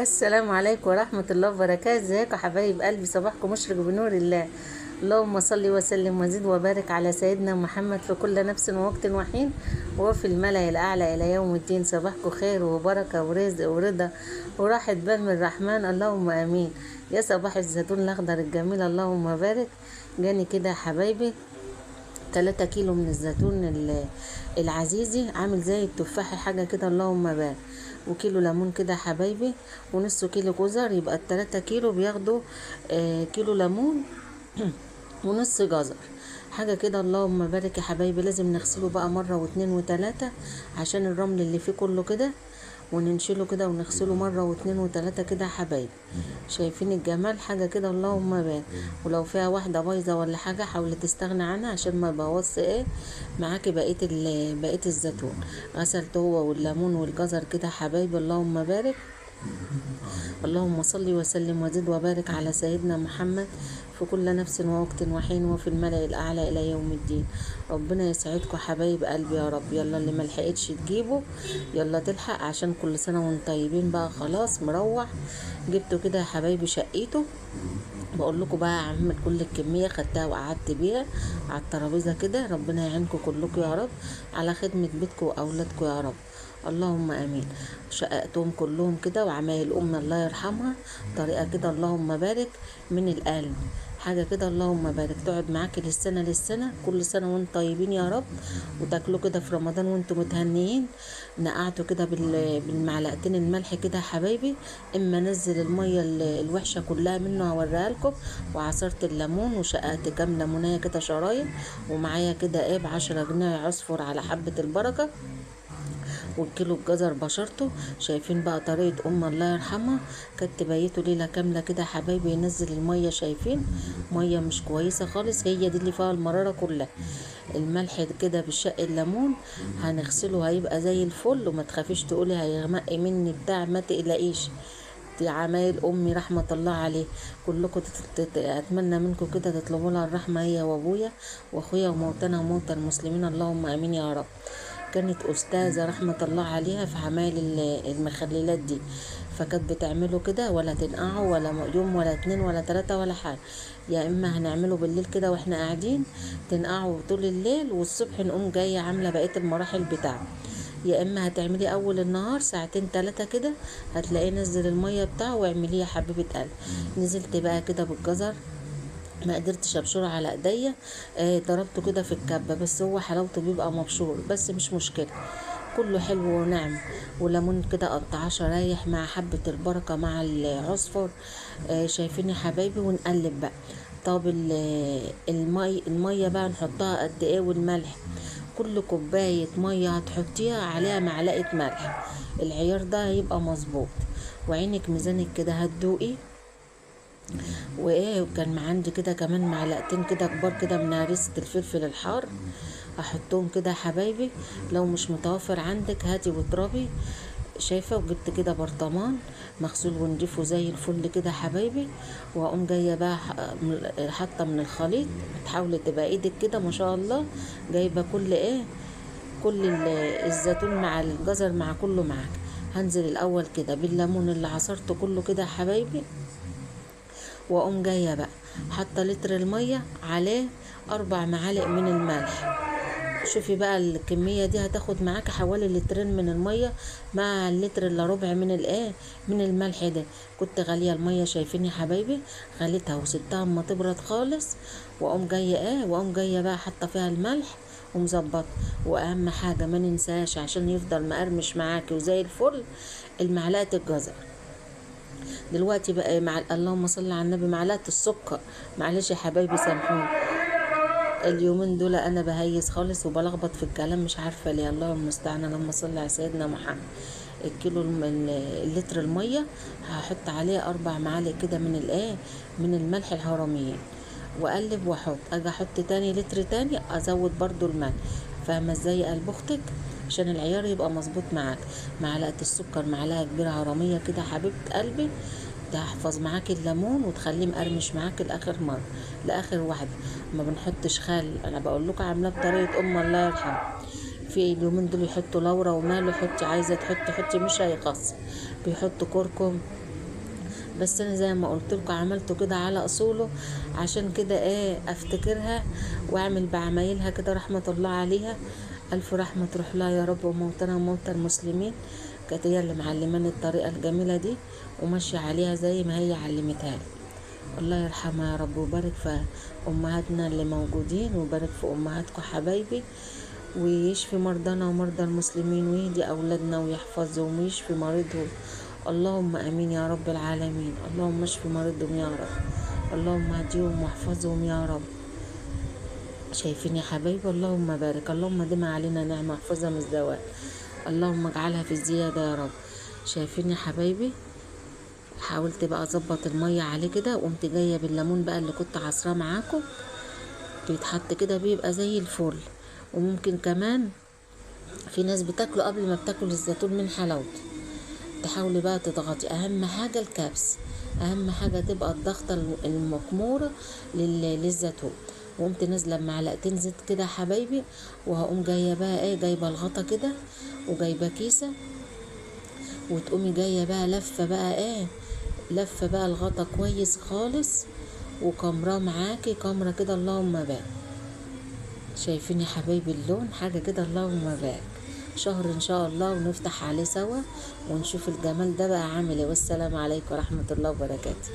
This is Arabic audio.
السلام عليكم ورحمة الله وبركاته. ازيكم يا حبايب قلبي؟ صباحكم مشرق بنور الله. اللهم صل وسلم وزد وبارك على سيدنا محمد في كل نفس ووقت وحين وفي الملأ الأعلى إلى يوم الدين. صباحكم خير وبركة ورزق ورضا وراحة بال من الرحمن، اللهم آمين. يا صباح الزيتون الأخضر الجميل، اللهم بارك. جاني كده يا حبايبي 3 كيلو من الزيتون العزيزي، عامل زي التفاح حاجة كده، اللهم بارك. وكيلو ليمون كده يا حبايبي، ونص كيلو جزر. يبقى ال3 كيلو بياخدوا كيلو ليمون ونص جزر، حاجة كده، اللهم بارك يا حبايبي. لازم نغسله بقى مرة واتنين وتلاتة عشان الرمل اللي فيه كله كده، وننشله كده ونغسله مرة واتنين وتلاتة كده يا حبايبي. شايفين الجمال؟ حاجة كده اللهم بارك. ولو فيها واحدة بايظة ولا حاجة حاولي تستغني عنها عشان ما يبوظش معاكي بقية الزيتون. غسلت هو والليمون والجزر كده يا حبايبي، اللهم بارك. اللهم صل وسلم وزد وبارك على سيدنا محمد في كل نفس ووقت وحين وفي الملأ الأعلى إلى يوم الدين. ربنا يسعدكم حبايب قلبي يا رب. يلا اللي ملحقتش تجيبه يلا تلحق، عشان كل سنة وانتم طيبين. بقى خلاص مروح جبته كده يا حبايبي، شقيته. بقول لكم بقى اعمل كل الكميه خدتها وقعدت بيها على الترابيزه كده. ربنا يعينكم كلكم يا رب على خدمه بيتكم واولادكم يا رب، اللهم امين. شققتهم كلهم كده، وعمايل امي الله يرحمها طريقه كده اللهم بارك من القلب، حاجه كده اللهم بارك تقعد معاكي للسنه كل سنه وانتم طيبين يا رب. وتاكلوا كده في رمضان وانتم متهنيين. نقعته كده بالمعلقتين الملح كده يا حبايبي. اما انزل الميه الوحشه كلها منه هوريها لكم. وعصرت الليمون وشققت كام ليمونيه كده شرايح، ومعايا كده ب10 جنيه عصفر على حبه البركه. والكيلو الجزر بشرته. شايفين بقى طريقة الله يرحمها؟ كانت تبيته ليلة كاملة كده يا حبايبي، ينزل المية. شايفين مية مش كويسة خالص، هي دي اللي فيها المرارة كلها. الملح كده بالشق الليمون هنغسله هيبقى زي الفل. وما تخافيش تقولي هيغمق مني بتاع، ما تقلقيش. دي عمايل امي رحمه الله عليه. كلكم اتمنى منكم كده تطلبوا لها الرحمه، هي وابويا واخويا وموتنا وموتى المسلمين، اللهم امين يا رب. كانت أستاذة رحمة الله عليها في عمايل المخللات دي. فكانت بتعمله كده، ولا تنقعه ولا يوم ولا 2 ولا 3 ولا حاجة. يا إما هنعمله بالليل كده وإحنا قاعدين، تنقعه طول الليل والصبح نقوم جاية عاملة بقية المراحل بتاعه. يا إما هتعمليه أول النهار 2-3 ساعات كده، هتلاقيه نزل المية بتاعه، واعمليه يا حبيبة قلبي. نزلت بقى كده بالجزر، ما قدرتش ابشره على ايديا. ضربته كده في الكبه، بس هو حلاوته بيبقى مبشور، بس مش مشكله، كله حلو وناعم. وليمون كده قطعه شرايح مع حبه البركه مع العصفر. شايفين يا حبايبي؟ ونقلب بقى. طب الميه بقى نحطها قد ايه؟ والملح كل كوبايه ميه هتحطيها عليها معلقه ملح. العيار ده هيبقى مظبوط. وعينك ميزانك كده هتدوقي. وكان عندي كده كمان معلقتين كده كبار كده من هريسة الفلفل الحار، هحطهم كده يا حبايبي. لو مش متوفر عندك هاتي واضربي. شايفه؟ وجبت كده برطمان مغسول ونضيفه زي الفل كده يا حبايبي. واقوم جايه بقى حاطه من الخليط. تحاولي تبقى ايدك كده ما شاء الله جايبه كل الزيتون مع الجزر مع كله معاك. هنزل الاول كده بالليمون اللي عصرته كله كده يا حبايبي. واقوم جايه بقى حاطه لتر الميه عليه 4 معالق من الملح. شوفي بقى الكميه دي هتاخد معاك حوالي لترين من الميه، مع اللتر الا ربع من الملح ده. كنت غاليه الميه، شايفين يا حبايبي؟ غليتها وسبتها اما تبرد خالص. واقوم جايه بقى حاطه فيها الملح ومظبط. واهم حاجه ما ننساش عشان يفضل مقرمش معاكي وزي الفل، المعلقه الجزر. دلوقتي بقى مع اللهم صل على النبي معلقه السكر. معلش يا حبايبي سامحوني، اليومين دول انا بهيس خالص وبلخبط في الكلام، مش عارفه ليه، الله المستعان. اللهم صل على سيدنا محمد. الكيلو اللتر الميه هحط عليه 4 معالق كده من الملح الهرميين. واقلب واحط، اجي احط تاني لتر تاني ازود برضو الملح. فاهمه ازاي يا قلب اختك؟ عشان العيار يبقى مظبوط معاك. معلقه السكر معلقه كبيره هرميه كده حبيبه قلبي، تحفظ معاك الليمون وتخليه مقرمش معاك لاخر واحده. ما بنحطش خل، انا بقول لكم عاملاه بطريقه الله يرحمها. في اليومين دول يحطوا لورا وماله، حطي عايزه تحطي مش هيخص. بيحطوا كركم بس انا زي ما قلت لكم عملته كده على اصوله، عشان كده افتكرها واعمل بعمايلها كده، رحمة الله عليها، الف رحمة تروح لها يا رب، وموتنا وموتى المسلمين. كانت هي اللي معلماني الطريقة الجميلة دي، وماشية عليها زي ما هي علمتها لي. الله يرحمها يا رب، وبارك في امهاتنا اللي موجودين، وبارك في امهاتكم حبايبي، ويشفي مرضانا ومرضى المسلمين، ويهدي اولادنا ويحفظهم ويشفي مريضهم. اللهم امين يا رب العالمين. اللهم اشفي مريضهم يا رب، اللهم اهديهم واحفظهم يا رب. شايفين يا حبايبي؟ اللهم بارك، اللهم دم علينا نعمة واحفظها من الزوال، اللهم اجعلها في الزيادة يا رب. شايفين يا حبايبي؟ حاولت بقى اظبط المية عليه كده، وقمت جاية بالليمون بقى اللي كنت عصراه معاكم، بيتحط كده بيبقى زي الفل. وممكن كمان في ناس بتاكله قبل ما بتاكل الزيتون من حلاوته. تحاولي بقى تضغطي، اهم حاجة الكبس، اهم حاجة تبقى الضغطة المكمورة للزيتون. وقمت نازلة بمعلقتين زيت كده يا حبايبي، وهقوم جاية بقى جايبة الغطا كده، وجايبة كيسة، وتقومي جاية بقى لفة بقى لفة بقى الغطا كويس خالص، وكمراه معاكي كمرة كده، اللهم بارك. شايفين يا حبايبي اللون؟ حاجة كده اللهم بارك. شهر ان شاء الله ونفتح عليه سوا، ونشوف الجمال ده بقى عامل ايه. والسلام عليكم ورحمة الله وبركاته.